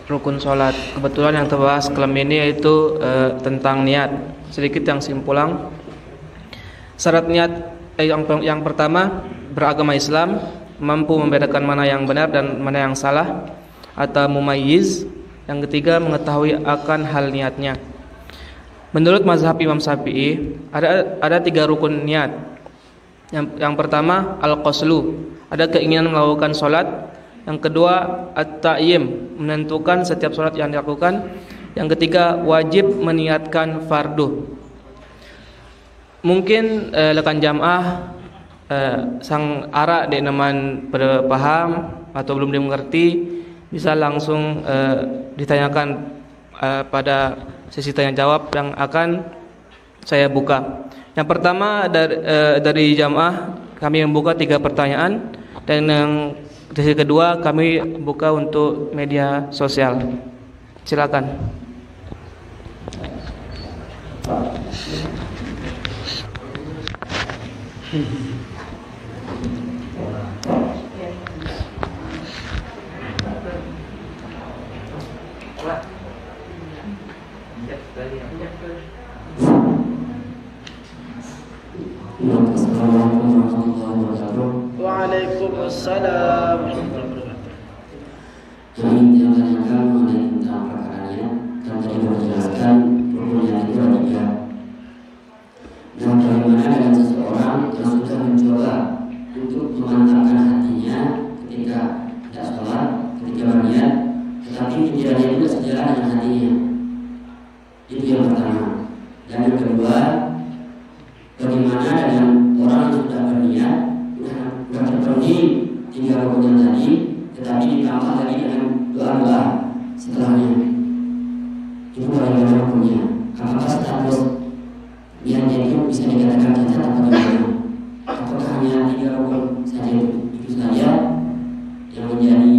rukun sholat. Kebetulan yang terbahas malam ini yaitu tentang niat. Sedikit yang simpulan. Syarat niat yang pertama, beragama Islam, mampu membedakan mana yang benar dan mana yang salah, atau mumayyiz. Yang ketiga, mengetahui akan hal niatnya. Menurut mazhab Imam Syafi'i ada 3 rukun niat. Yang pertama, al-qaslu, ada keinginan melakukan sholat. Yang kedua, at-ta'yim, menentukan setiap sholat yang dilakukan. Yang ketiga, wajib meniatkan fardu. Mungkin lekan jamaah sang arak dek naman pada paham atau belum dimengerti, bisa langsung ditanyakan pada sesi tanya jawab yang akan saya buka. Yang pertama dari jamaah kami membuka 3 pertanyaan, dan yang sesi kedua kami buka untuk media sosial. Silakan. Waalaikumsalam. Kami ditanyakan mengenai tentang perkaranya dan tadi menjelaskan rukunnya 3. Dan bagaimana dengan seseorang yang sudah mencoba untuk memantapkan hatinya ketika tidak sholat, ketika berniat, tetapi tujuannya itu sejalan dengan hatinya. Itu yang pertama. Dan yang kedua, bagaimana dengan orang yang sudah berniat sudah terpenuhi 3 rukun tadi, tetapi ditambah lagi dengan doa-doa setelahnya. Itu bagaimana rukunnya? Apakah status niatnya itu bisa dikatakan cacat atau bagaimana? Apakah hanya 3 rukun saja itu saja yang menjadi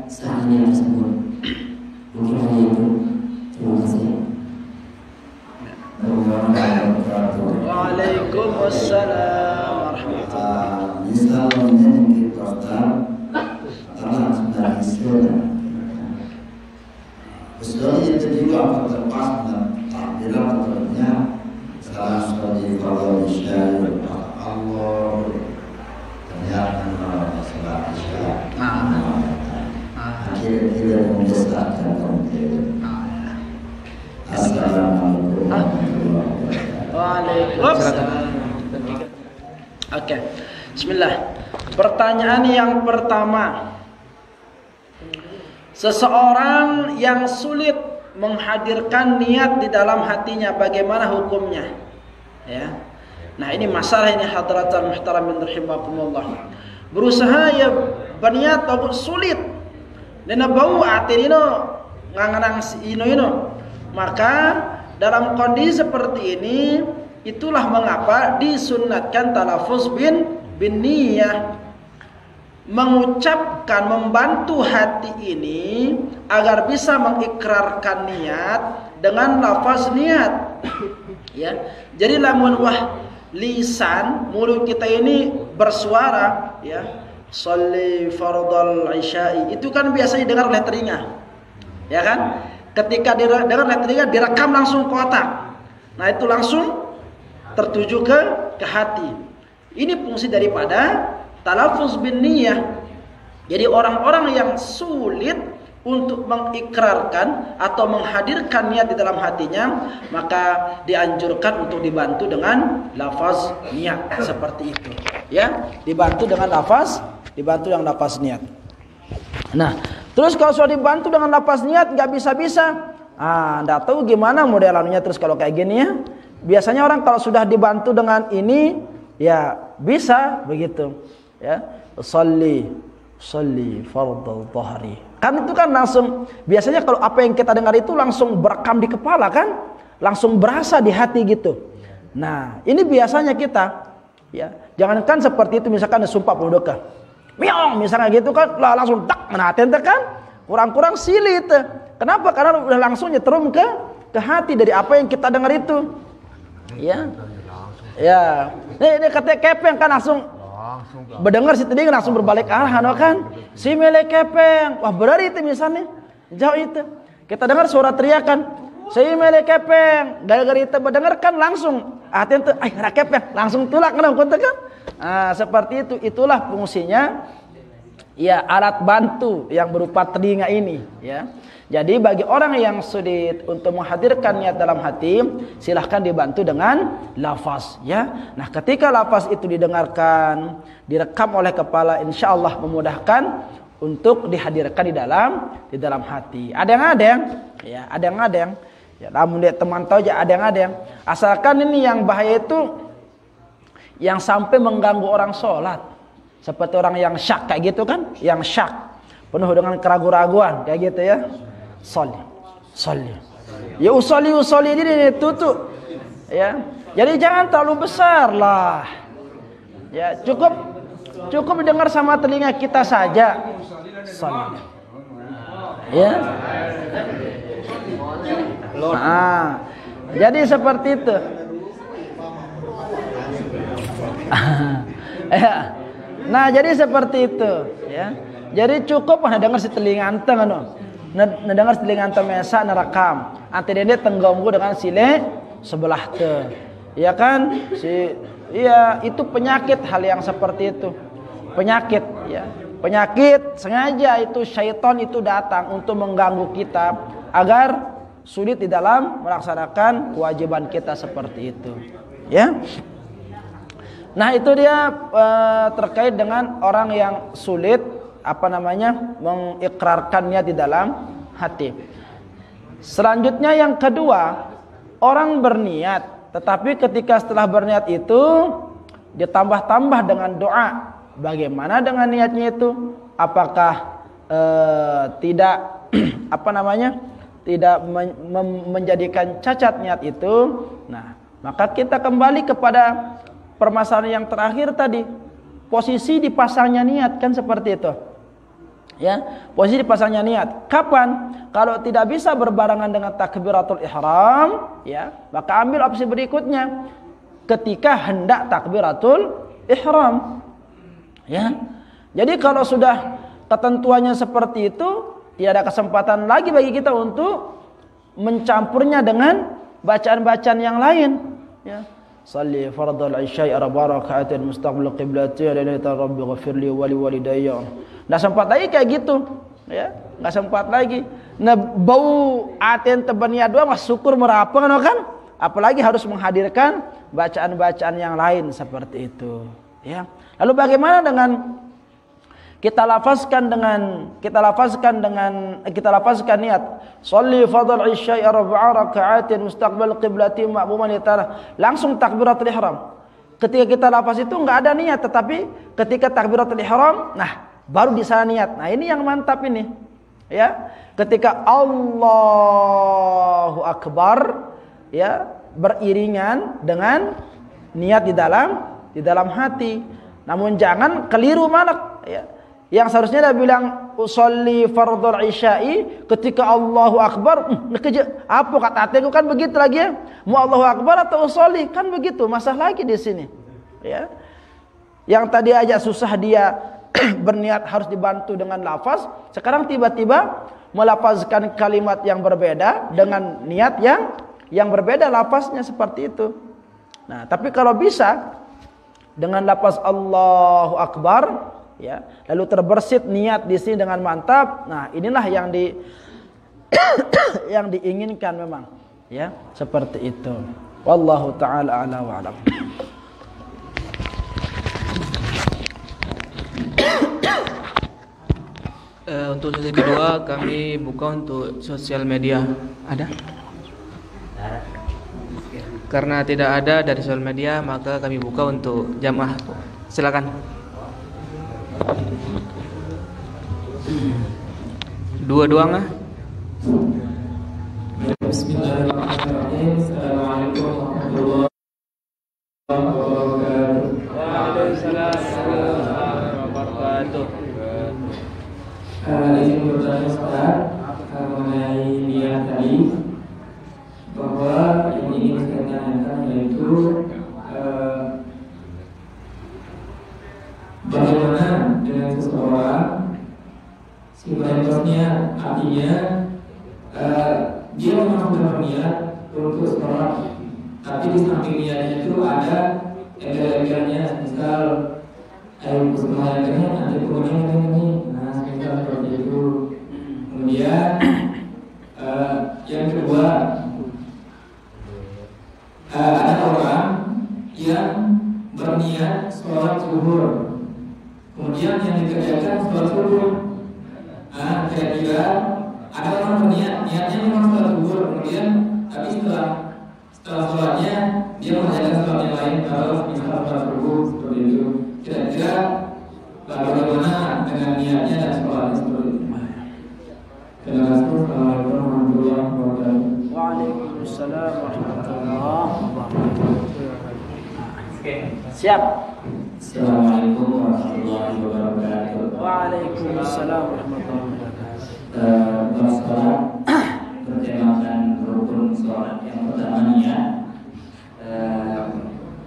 sahnya tersebut? Mungkin hanya itu. Terima kasih. Waalaikumsalam warahmatullahi. Misalnya di kota telah sudah istilah. Sebenarnya itu juga terlepas dan takbiran tentunya sekarang sudah di kalau isya Allah ternyata masalah isya. Akhirnya membesarkan konten. Assalamualaikum warahmatullahi wabarakatuh. Waalaikumsalam. Oke. Bismillah. Pertanyaan yang pertama. Seseorang yang sulit menghadirkan niat di dalam hatinya, bagaimana hukumnya? Ya. Nah, ini masalah ini hadratan muhtaramin rahimakumullah. Berusaha ya berniat tapi sulit. Dan bau atirino nganganang ino. Maka dalam kondisi seperti ini, itulah mengapa disunnatkan talafuz bin niyah, mengucapkan, membantu hati ini agar bisa mengikrarkan niat dengan lafaz niat. Ya, jadi lamun lisan mulut kita ini bersuara, ya, sholli fardal isya'i, itu kan biasanya dengar oleh telinga, ya kan? Ketika dengar oleh telinga, direkam langsung ke otak. Nah, itu langsung tertuju ke hati. Ini fungsi daripada talafuz bin niyah. Jadi orang-orang yang sulit untuk mengikrarkan atau menghadirkan niat di dalam hatinya, maka dianjurkan untuk dibantu dengan lafaz niat seperti itu. Ya, dibantu dengan lafaz, dibantu yang lafaz niat. Nah, terus kalau sudah dibantu dengan lafaz niat nggak bisa-bisa, nggak tahu gimana modelannya terus kalau kayak gini ya. Biasanya orang kalau sudah dibantu dengan ini, ya bisa begitu. Ya, sholli fardhu dhahri. Kan itu kan langsung, biasanya kalau apa yang kita dengar itu langsung berekam di kepala kan, langsung berasa di hati gitu. Nah, ini biasanya kita, ya, jangankan seperti itu, misalkan sumpah pemuda, miong misalnya gitu kan, lah langsung tak menaten kan, kurang-kurang silit. Kenapa? Karena udah langsung nyetrum ke hati dari apa yang kita dengar itu. Ya, ya. Ini katanya kepeng kan langsung Berdengar si telinga langsung berbalik arah, kan? Si mele kepeng. Wah, berarti itu misalnya. Jauh itu. Kita dengar suara teriakan. Si mele kepeng. Gara-gara itu berdengarkan langsung. Hati itu, ada kepeng. Langsung tulak kan? Nah, seperti itu. Itulah fungsinya. Ya, alat bantu yang berupa telinga ini. Ya. Jadi bagi orang yang sulit untuk menghadirkan niat dalam hati, silahkan dibantu dengan lafaz, ya. Nah, ketika lafaz itu didengarkan, direkam oleh kepala, insya Allah memudahkan untuk dihadirkan di dalam hati. Ada yang, ya, ada yang. Ya, namun dia teman tahu aja ada yang. Asalkan ini yang bahaya itu yang sampai mengganggu orang sholat, seperti orang yang syak kayak gitu kan, yang syak penuh dengan keraguan-raguan kayak gitu ya. Soli. Ya usoli ini tutup. Ya. Jadi jangan terlalu besar lah. Ya, cukup dengar sama telinga kita saja. Soli. Ya. Nah, jadi seperti itu. Ya. Nah, jadi seperti itu, ya. Jadi cukup dengar si telinga anteng dengar telinga anteng mesa nerakam. Ante dene tenggonggu dengan sile sebelah te. Ya kan? Iya, itu penyakit hal yang seperti itu. Penyakit, ya. Penyakit sengaja itu syaitan itu datang untuk mengganggu kita agar sulit di dalam melaksanakan kewajiban kita seperti itu. Ya. Nah, itu dia terkait dengan orang yang sulit mengikrarkannya di dalam hati. Selanjutnya yang kedua, orang berniat, tetapi ketika setelah berniat itu ditambah-tambah dengan doa. Bagaimana dengan niatnya itu? Apakah tidak tidak menjadikan cacat niat itu? Nah, maka kita kembali kepada permasalahan yang terakhir tadi. Posisi dipasangnya niat kan seperti itu. Ya, posisi dipasangnya niat. Kapan? Kalau tidak bisa berbarengan dengan takbiratul ihram, ya, maka ambil opsi berikutnya. Ketika hendak takbiratul ihram. Ya. Jadi kalau sudah ketentuannya seperti itu, tidak ada kesempatan lagi bagi kita untuk mencampurnya dengan bacaan-bacaan yang lain, ya. Salli fardal isya'i arba'a raka'atin mustaqbil qiblati wa la rabbi ghafirli wa li walidayya. Enggak sempat lagi kayak gitu, ya. Enggak sempat lagi. Nah, bau aten tebania doang mas syukur merapeng kan? Apalagi harus menghadirkan bacaan-bacaan yang lain seperti itu, ya. Lalu bagaimana dengan kita lafazkan niat sholli fardal isya'i arba'a raka'atin mustaqbil qiblati ma'muman litara, langsung takbiratul ihram. Ketika kita lafaz itu enggak ada niat, tetapi ketika takbiratul ihram, nah baru di sana niat. Nah, ini yang mantap ini. Ya, ketika Allahu Akbar, ya, beriringan dengan niat di dalam hati. Namun jangan keliru malak, ya. Yang seharusnya dia bilang usolli fardhu isya'i ketika Allahu Akbar, apa kata hatiku kan begitu lagi ya. Mau Allahu Akbar atau usolli kan begitu, masalah lagi di sini. Ya. Yang tadi aja susah dia berniat harus dibantu dengan lafaz, sekarang tiba-tiba melafazkan kalimat yang berbeda dengan niat yang berbeda lafaznya seperti itu. Nah, tapi kalau bisa dengan lafaz Allahu Akbar, ya, lalu terbersit niat di sini dengan mantap. Nah, inilah yang yang diinginkan memang, ya, seperti itu. Wallahu taala a'la wa a'lam. Untuk sesi kedua kami buka untuk sosial media. Ada? Karena tidak ada dari sosial media, maka kami buka untuk jamaah. Silakan. Dua-dua nggak? Bismillahirrahmanirrahim. Assalamualaikum warahmatullahi wabarakatuh. Waalaikumsalam warahmatullahi wabarakatuh. Izin bertanya Ustaz mengenai niat tadi, bahwa yang ingin saya tanyakan yaitu dengan seseorang, simultannya artinya dia memang sudah berniat untuk sholat, tapi di samping niatnya itu ada embel-embelnya, misal perkembangannya nanti kemudian ini, nah misal seperti itu. Kemudian yang kedua, ada orang yang berniat sholat zuhur, kemudian yang dikerjakan sholat zuhur. Kira-kira ada orang berniat, niatnya memang sholat zuhur, kemudian tapi setelah sholatnya dia mengerjakan sholat yang lain, kalau misalnya sholat zuhur seperti itu. Kira-kira bagaimana dengan niatnya dan sholatnya seperti itu? Terima kasih. Assalamualaikum warahmatullahi wabarakatuh. Waalaikumsalam warahmatullahi wabarakatuh. Siap. Assalamualaikum warahmatullahi wabarakatuh. Waalaikumsalam warahmatullahi wabarakatuh. Sholat bertemakan rukun sholat. Yang pertama niat.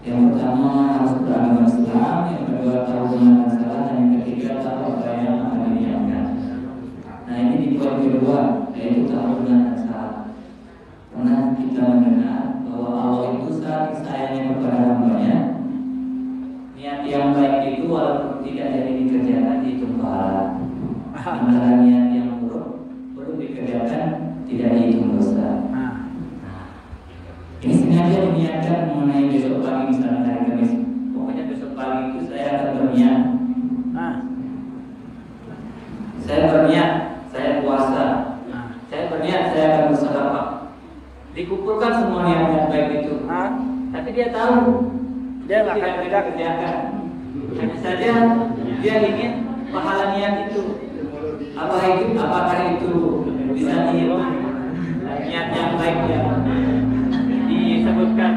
Yang pertama harus beragama Islam. Yang kedua tahu benar dan salah. Dan yang ketiga tahu apa yang akan diniatkan. Nah ini di poin kedua, yaitu tahu benar dan salah. Karena kita mendengar bahwa Allah itu sangat sayangnya kepada hambanya. Niat yang baik itu walaupun tidak jadi dikerjakan dihitung pahala. Sementara niat yang buruk belum dikerjakan tidak dihitung dosa. Ini sengaja diniatkan mengenai besok pagi, misalnya hari Kamis. Pokoknya besok pagi itu saya akan berniat. Saya berniat, saya puasa. Saya berniat, saya akan bersedekah. Dikumpulkan semua niat baik itu. Tapi dia tahu dia tidak akan kerjakan. Hanya saja dia ingin pahala niat itu. Apakah itu bisa dihitung? Niat yang baik yang disebutkan.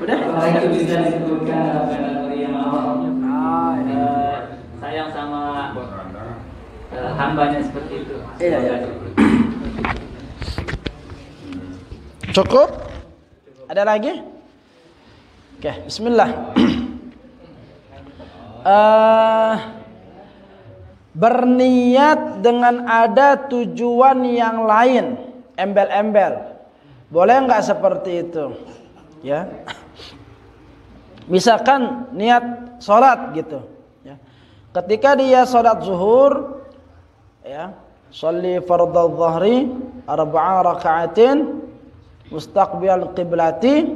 Udah? Apakah itu bisa disebutkan dalam kategori yang Allah? Sayang sama hambanya seperti itu. Iya. Cukup? Ada lagi? Oke, bismillah. Berniat dengan ada tujuan yang lain, embel-embel. Boleh nggak seperti itu? Ya. Misalkan niat sholat gitu. Ya. Ketika dia sholat zuhur, ya, sholli fardhu dhuhri 4 raka'atin mustaqbil qiblati.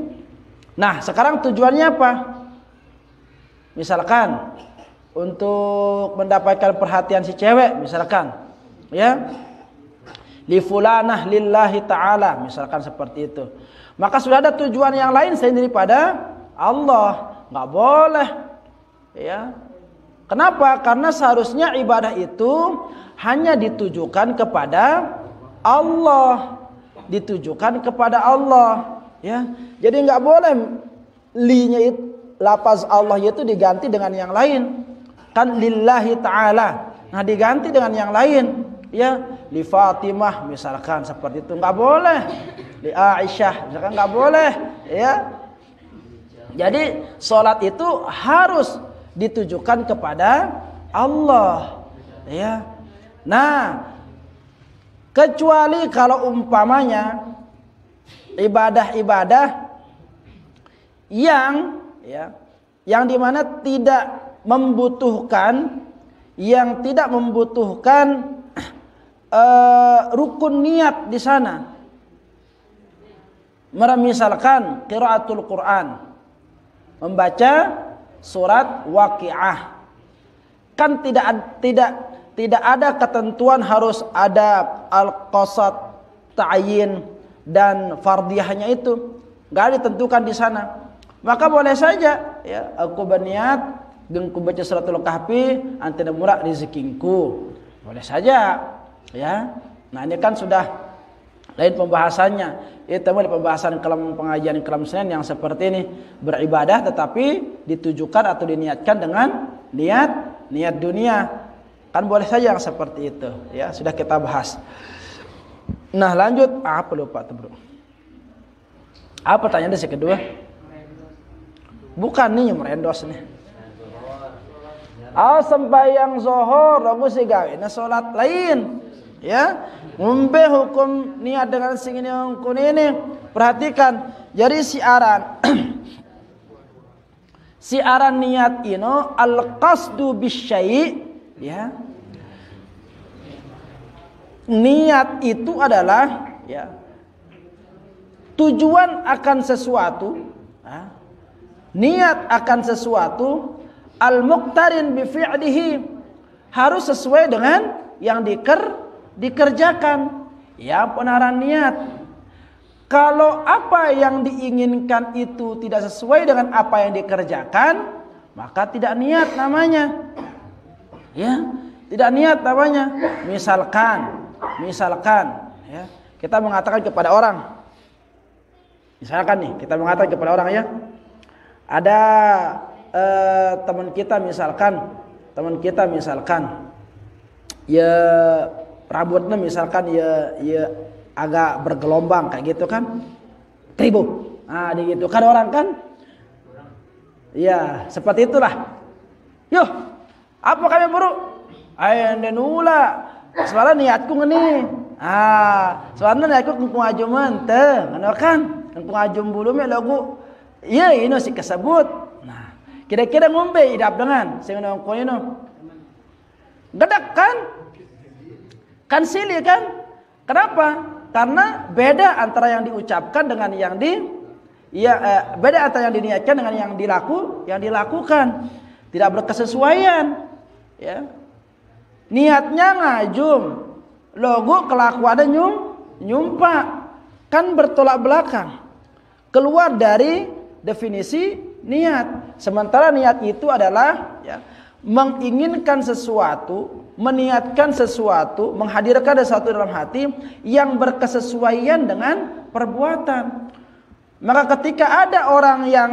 Nah, sekarang tujuannya apa? Misalkan untuk mendapatkan perhatian si cewek, misalkan, ya, li fulanah lillahi ta'ala, misalkan seperti itu. Maka sudah ada tujuan yang lain selain daripada Allah, nggak boleh, ya. Kenapa? Karena seharusnya ibadah itu hanya ditujukan kepada Allah, ditujukan kepada Allah, ya. Jadi nggak boleh li-nya itu, lafaz Allah itu diganti dengan yang lain. Kan lillahi ta'ala, nah diganti dengan yang lain, ya, li Fatimah misalkan seperti itu, nggak boleh. Li Aisyah misalkan nggak boleh, ya. Jadi sholat itu harus ditujukan kepada Allah, ya. Nah, kecuali kalau umpamanya ibadah-ibadah yang, ya, yang dimana tidak membutuhkan, rukun niat di sana. Misalkan qiraatul Quran, membaca surat Waqiah, kan tidak ada ketentuan harus ada al-qasad, ta'yin dan fardiyahnya itu, nggak ditentukan di sana. Maka boleh saja, ya, aku berniat dengan baca suratul Kahfi antina murah rezekinku. Boleh saja, ya. Nah, ini kan sudah lain pembahasannya. Itu mulai pembahasan pengajian kelam Senin yang seperti ini, beribadah tetapi ditujukan atau diniatkan dengan niat dunia. Kan boleh saja yang seperti itu, ya, sudah kita bahas. Nah, lanjut. Apa lupa tuh, Bro? Apa pertanyaan dari kedua? Bukan nih merendos nih. Sembahyang zuhur lagu si gawina salat lain. Ya, ngombe hukum niat dengan sing ini hukum ini. Perhatikan, jadi siaran siaran niat ino al-qasdu bisyai', ya. Niat itu adalah ya tujuan akan sesuatu, ya. Niat akan sesuatu al-muqtarin bi fi'lihi, harus sesuai dengan yang dikerjakan. Ya, penaran niat. Kalau apa yang diinginkan itu tidak sesuai dengan apa yang dikerjakan, maka tidak niat namanya. Ya, tidak niat namanya. Misalkan ya, kita mengatakan kepada orang. Misalkan nih, kita mengatakan kepada orang ya. Ada teman kita misalkan ya rambutnya misalkan ya agak bergelombang kayak gitu kan, kribo, gitu kan orang kan, ya seperti itulah. Yo, apa kami buru? Ayo nula, soalnya niatku ngeni, soalnya niatku ngajum mente, kan ngajum bulu me lagu, iya ini sih kesebut. Kira-kira ngombe idap dengan sing nongko ini. Gedak kan silih kan? Kenapa? Karena beda antara yang diucapkan dengan yang beda antara yang diniatkan dengan yang dilakukan. Tidak berkesesuaian, ya. Niatnya ngajum, logo kelakuannya nyumpa, kan bertolak belakang. Keluar dari definisi niat. Sementara niat itu adalah ya, menginginkan sesuatu, meniatkan sesuatu, menghadirkan sesuatu dalam hati yang berkesesuaian dengan perbuatan. Maka ketika ada orang yang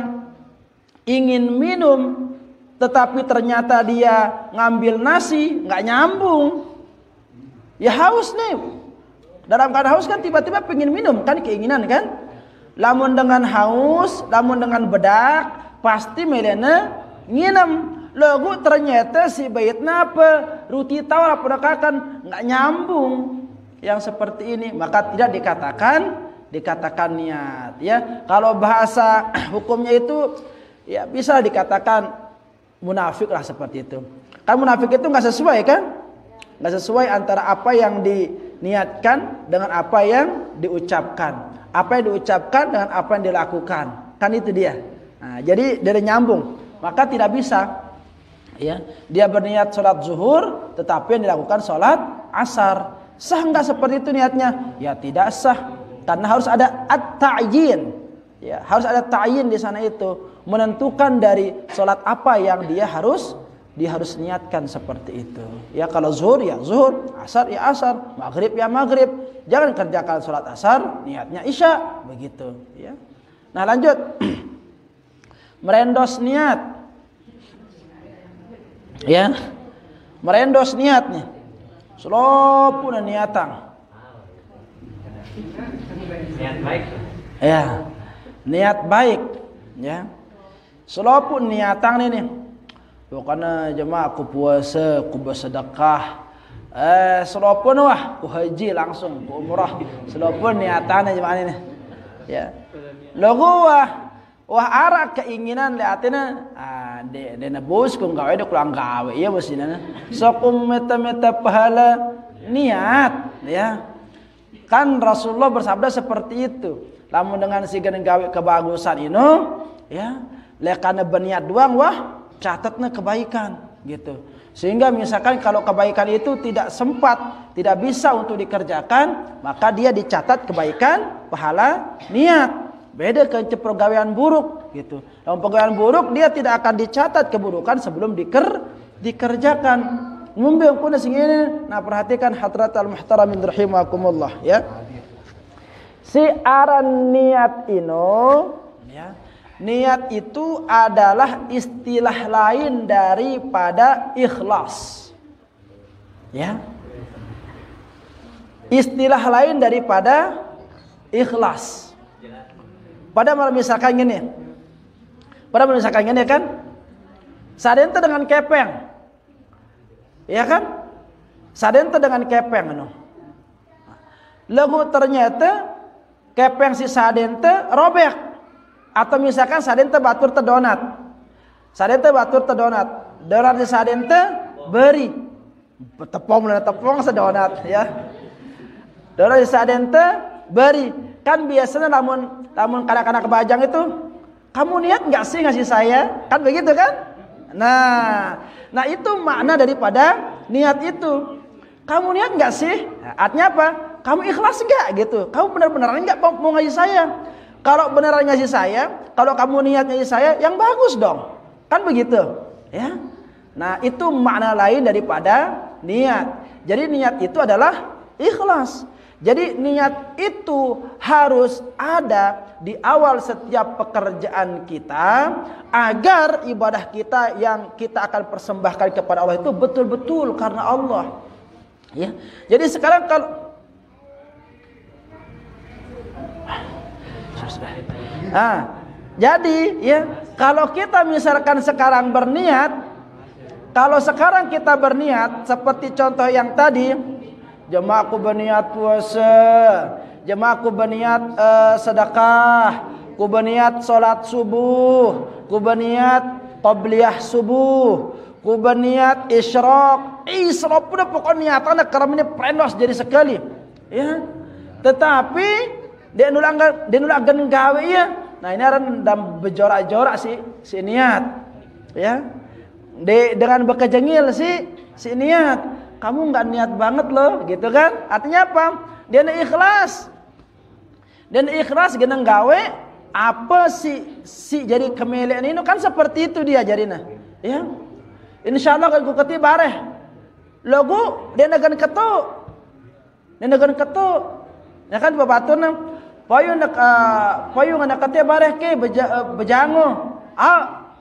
ingin minum tetapi ternyata dia ngambil nasi, nggak nyambung, ya haus nih. Dalam keadaan haus kan tiba-tiba pengen minum, kan keinginan kan. Lamun dengan haus, lamun dengan bedak, pasti melena nginem. Lagu ternyata si baitna apa ruti tawar apa dakakan nggak nyambung yang seperti ini, maka tidak dikatakan niat. Ya, kalau bahasa hukumnya itu ya bisa dikatakan munafik lah seperti itu. Kan munafik itu nggak sesuai kan? Nggak sesuai antara apa yang diniatkan dengan apa yang diucapkan. Apa yang diucapkan dengan apa yang dilakukan. Kan itu dia. Nah, jadi dari nyambung. Maka tidak bisa. Ya, dia berniat sholat zuhur, tetapi yang dilakukan sholat asar. Sah enggak seperti itu niatnya? Ya tidak sah. Karena harus ada at-ta'yin. Ya, harus ada ta'yin di sana itu. Menentukan dari sholat apa yang dia harus niatkan seperti itu. Ya kalau zuhur ya zuhur, asar ya asar, maghrib ya maghrib. Jangan kerjakan sholat asar, niatnya isya, begitu. Ya. Nah lanjut, merendos niat. Ya, merendos niatnya. Selopun niatang. Niat baik. Ya, niat baik. Ya, selopun niatang ini. Bukannya jemaah aku puasa, aku bersedekah. Selopun wah, aku haji langsung, aku umrah. Selopun niatannya jemaah ini. Ya, logo wah arah keinginan liatina. De nebus kung gawe de kurang gawe ya mesinana. So kung meta pahala niat ya. Kan Rasulullah bersabda seperti itu. Lamun dengan sigan gawe kebagusan ini ya, lekana berniat doang wah catatnya kebaikan gitu. Sehingga misalkan kalau kebaikan itu tidak sempat, tidak bisa untuk dikerjakan, maka dia dicatat kebaikan pahala niat. Beda ke pegawaian buruk gitu. Dalam pegawaian buruk dia tidak akan dicatat keburukan sebelum dikerjakan. Ngombe pun sing ini. Nah perhatikan hadratal muhtaramin rahimakumullah ya. Si aran niat ino ya. Niat itu adalah istilah lain daripada ikhlas. Ya. Istilah lain daripada ikhlas. Pada misalkan gini, Pada misalkan ini kan, sadente dengan kepeng, ya kan? Sadente dengan kepeng, lagu ternyata kepeng si sadente robek, atau misalkan sadente batur terdonat, donat si sadente beri, tepung sedonat, ya. Donat si sadente beri, kan biasanya namun kanak-kanak kebajang itu, kamu niat nggak sih ngasih saya? Kan begitu kan? Nah itu makna daripada niat itu. Kamu niat nggak sih? Artinya apa? Kamu ikhlas nggak gitu? Kamu benar-benar nggak mau ngasih saya? Kalau beneran ngasih saya, kalau kamu niat ngasih saya, yang bagus dong. Kan begitu, ya? Nah itu makna lain daripada niat. Jadi niat itu adalah ikhlas. Jadi niat itu harus ada di awal setiap pekerjaan kita, agar ibadah kita yang kita akan persembahkan kepada Allah itu betul-betul karena Allah. Ya. Jadi sekarang kalau jadi ya, kalau kita misalkan sekarang berniat, kalau sekarang kita berniat seperti contoh yang tadi, jemaahku berniat puasa, jemaahku berniat sedekah, ku berniat salat subuh, ku berniat qabliyah subuh, ku berniat isyraq. Isyraq pun pokoknya niatan karena ini prenos jadi sekali, ya. Tetapi dia nulagan gawe ya. Nah ini orang dalam berjorak-jorak si niat, ya. Dengan bekejengil si niat. Kamu nggak niat banget loh, gitu kan? Artinya apa? Dia ikhlas. Dan ikhlas geneng gawe apa si jadi kemelian ini kan seperti itu dia jadinya, ya. Insyaallah kan ku keti bareh. Logo dia nagan ketu. Ya kan babatuna payung anak keti bareh ke bejango.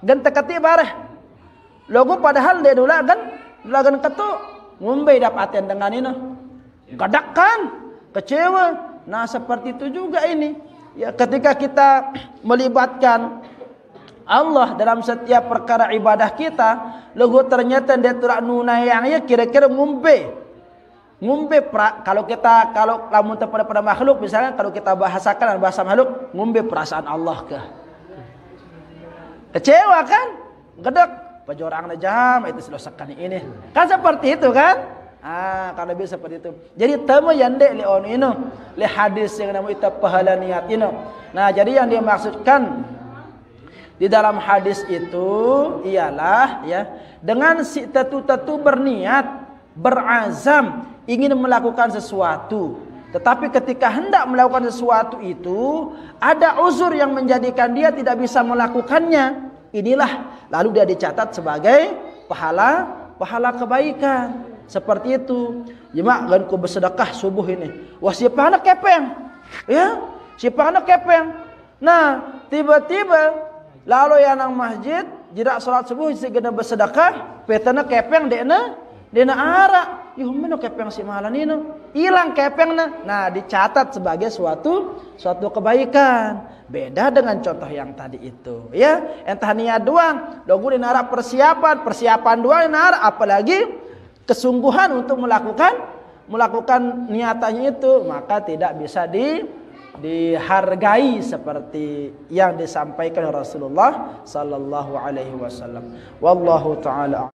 Gente keti bareh. Logo padahal dia dulagan ketu. Ngumbai dapatin dengan ini, gadak kan, kecewa. Nah seperti itu juga ini. Ya ketika kita melibatkan Allah dalam setiap perkara ibadah kita, lalu ternyata dia turak nunayangnya kira-kira ngumbai. Kalau lamun pada makhluk, misalnya kalau kita bahasakan dalam bahasa makhluk, ngumbai perasaan Allah ke. Kecewa kan, gadak. Pajorang jam itu selesaikan ini. Kan seperti itu kan? Kalau bisa seperti itu. Jadi temu yande li on ino, li hadis yang nama itu pahala niat ino. Nah, jadi yang dia maksudkan di dalam hadis itu ialah ya, dengan si tetu berniat, berazam ingin melakukan sesuatu. Tetapi ketika hendak melakukan sesuatu itu ada uzur yang menjadikan dia tidak bisa melakukannya. Inilah lalu dia dicatat sebagai pahala kebaikan. Seperti itu. Jemaah kan ku bersedekah subuh ini. Wah siapa anak kepeng? Ya, siapa anak kepeng? Nah, tiba-tiba lalu yang nang masjid jirak salat subuh sigena bersedekah, petana kepeng dena ara. Yuh meno kepeng si mahalan ini. Hilang kepengna. Nah, dicatat sebagai suatu kebaikan. Beda dengan contoh yang tadi itu, ya. Entah niat doang, logo dinara persiapan doang dinara, apalagi kesungguhan untuk melakukan niatannya itu, maka tidak bisa dihargai seperti yang disampaikan Rasulullah sallallahu alaihi wasallam. Wallahu taala